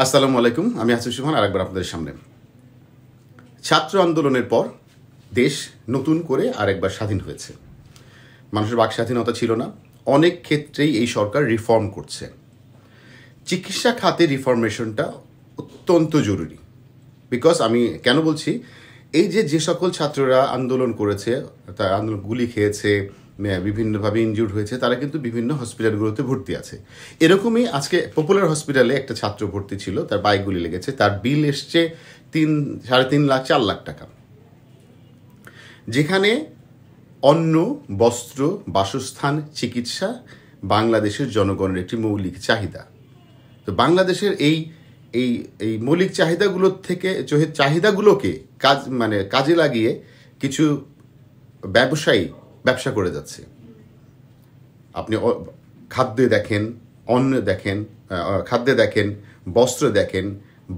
আসসালামু আলাইকুম, আমি আসিফ সুবহান আরেকবার আপনাদের সামনে। ছাত্র আন্দোলনের পর দেশ নতুন করে আরেকবার স্বাধীন হয়েছে। মানুষের বাক স্বাধীনতা ছিল না। অনেক ক্ষেত্রেই এই সরকার রিফর্ম করছে। চিকিৎসা খাতে রিফরমেশনটা অত্যন্ত জরুরি। বিকজ আমি কেন বলছি, এই যে সকল ছাত্ররা আন্দোলন করেছে, তারা আন্দোলন গুলি খেয়েছে, বিভিন্নভাবে ইনজুর্ড হয়েছে, তারা কিন্তু বিভিন্ন হসপিটালগুলোতে ভর্তি আছে। এরকমই আজকে পপুলার হসপিটালে একটা ছাত্র ভর্তি ছিল, তার পায়ে গুলি লেগেছে, তার বিল এসছে 3.5 লাখ 4 লাখ টাকা, যেখানে অন্ন, বস্ত্র, বাসস্থান, চিকিৎসা বাংলাদেশের জনগণের একটি মৌলিক চাহিদা। তো বাংলাদেশের এই এই এই মৌলিক চাহিদাগুলোকে কাজে লাগিয়ে কিছু ব্যবসায়ী ব্যবসা করে যাচ্ছে। আপনি খাদ্যে দেখেন, বস্ত্র দেখেন,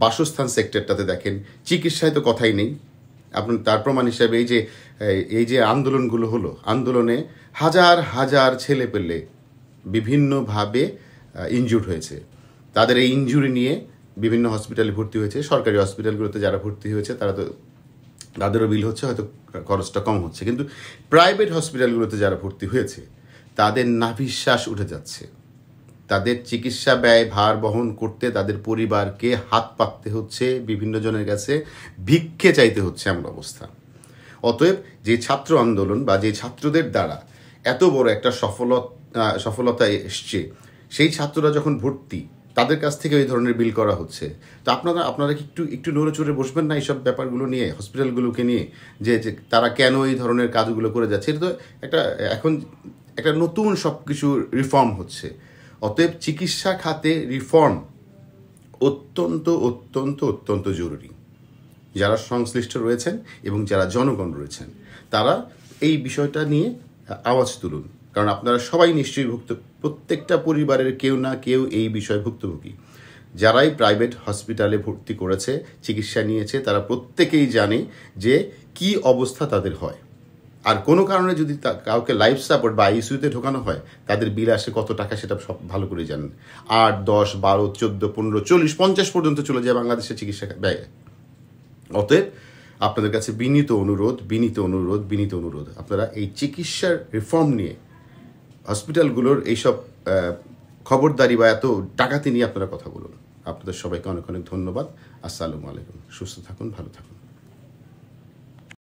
বাসস্থান সেক্টরটাতে দেখেন, চিকিৎসায় তো কথাই নেই। আপনি তার প্রমাণ হিসাবে এই যে আন্দোলনগুলো হলো, আন্দোলনে হাজার হাজার ছেলে পেলে বিভিন্নভাবে ইনজুর্ড হয়েছে। তাদের এই ইনজুরি নিয়ে বিভিন্ন হসপিটালে ভর্তি হয়েছে। সরকারি হসপিটালগুলোতে যারা ভর্তি হয়েছে তাদেরও বিল হচ্ছে, হয়তো খরচটা কম হচ্ছে, কিন্তু প্রাইভেট হসপিটালগুলোতে যারা ভর্তি হয়েছে তাদের নাভিশ্বাস উঠে যাচ্ছে। তাদের চিকিৎসা ব্যয় ভার বহন করতে তাদের পরিবারকে হাত পাততে হচ্ছে, বিভিন্ন জনের কাছে ভিক্ষে চাইতে হচ্ছে এমন অবস্থা। অতএব যে ছাত্র আন্দোলন বা যে ছাত্রদের দ্বারা এত বড় একটা সফলতা এসছে, সেই ছাত্ররা যখন ভর্তি, তাদের কাছ থেকে এই ধরনের বিল করা হচ্ছে। তো আপনারা কি একটু নড়ে চড়ে বসবেন না এইসব ব্যাপারগুলো নিয়ে, হসপিটালগুলোকে নিয়ে, যে তারা কেন এই ধরনের কাজগুলো করে যাচ্ছে? এটা তো এখন একটা নতুন সব কিছু রিফর্ম হচ্ছে। অতএব চিকিৎসা খাতে রিফর্ম অত্যন্ত অত্যন্ত অত্যন্ত জরুরি। যারা সংশ্লিষ্ট রয়েছেন এবং যারা জনগণ রয়েছেন, তারা এই বিষয়টা নিয়ে আওয়াজ তুলুন। কারণ আপনারা সবাই নিশ্চয়ই প্রত্যেকটা পরিবারের কেউ না কেউ এই বিষয়ে ভুক্তভোগী। যারাই প্রাইভেট হসপিটালে ভর্তি করেছে, চিকিৎসা নিয়েছে, তারা প্রত্যেকেই জানে যে কি অবস্থা তাদের হয়। আর কোনো কারণে যদি কাউকে লাইফ সাপোর্ট বা আইসিইউতে ঢোকানো হয়, তাদের বিল আসে কত টাকা সেটা সব ভালো করে জানেন। 8, 10, 12, 14, 15, 40, 50 পর্যন্ত চলে যায় বাংলাদেশের চিকিৎসা ব্যয়। অতএব আপনাদের কাছে বিনীত অনুরোধ, আপনারা এই চিকিৎসার রিফর্ম নিয়ে হসপিটালগুলোর এইসব খবরদারি বা এত ডাকাতি নিয়ে আপনারা কথা বলুন। আপনাদের সবাইকে অনেক অনেক ধন্যবাদ। আসসালামু আলাইকুম। সুস্থ থাকুন, ভালো থাকুন।